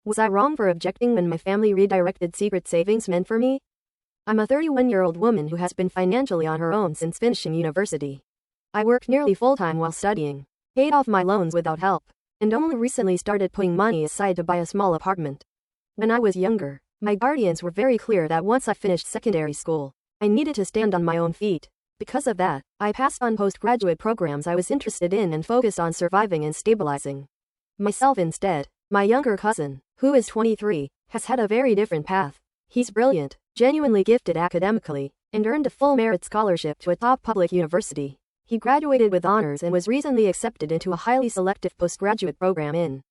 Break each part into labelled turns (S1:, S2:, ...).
S1: Was I wrong for objecting when my family redirected secret savings meant for me? I'm a 31-year-old woman who has been financially on her own since finishing university. I worked nearly full-time while studying, paid off my loans without help, and only recently started putting money aside to buy a small apartment. When I was younger, my guardians were very clear that once I finished secondary school, I needed to stand on my own feet. Because of that, I passed on postgraduate programs I was interested in and focused on surviving and stabilizing myself instead. My younger cousin, who is 23, has had a very different path. He's brilliant, genuinely gifted academically, and earned a full merit scholarship to a top public university. He graduated with honors and was recently accepted into a highly selective postgraduate program in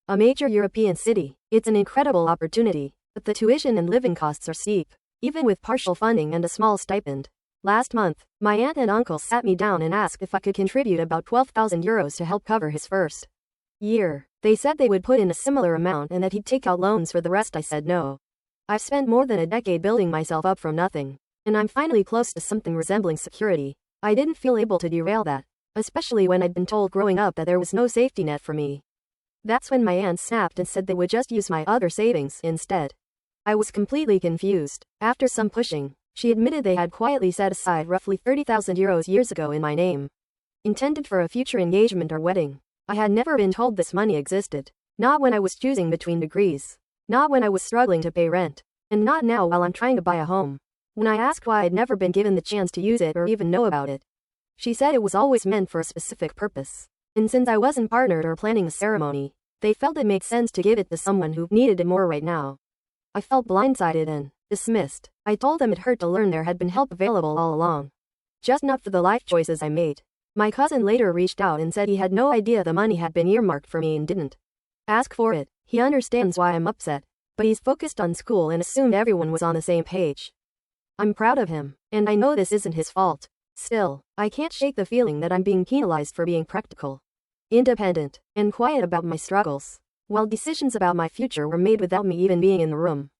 S1: a major European city. It's an incredible opportunity, but the tuition and living costs are steep, even with partial funding and a small stipend. Last month, my aunt and uncle sat me down and asked if I could contribute about €12,000 to help cover his first year. They said they would put in a similar amount and that he'd take out loans for the rest. I said no. I've spent more than a decade building myself up from nothing, and I'm finally close to something resembling security. I didn't feel able to derail that, especially when I'd been told growing up that there was no safety net for me. That's when my aunt snapped and said they would just use my other savings instead. I was completely confused. After some pushing, she admitted they had quietly set aside roughly €30,000 years ago in my name, intended for a future engagement or wedding. I had never been told this money existed, not when I was choosing between degrees, not when I was struggling to pay rent, and not now while I'm trying to buy a home. When I asked why I'd never been given the chance to use it or even know about it, she said it was always meant for a specific purpose, and since I wasn't partnered or planning a ceremony, they felt it made sense to give it to someone who needed it more right now. I felt blindsided and dismissed. I told them it hurt to learn there had been help available all along, just not for the life choices I made. My cousin later reached out and said he had no idea the money had been earmarked for me and didn't ask for it. He understands why I'm upset, but he's focused on school and assumed everyone was on the same page. I'm proud of him, and I know this isn't his fault. Still, I can't shake the feeling that I'm being penalized for being practical, independent, and quiet about my struggles, while decisions about my future were made without me even being in the room.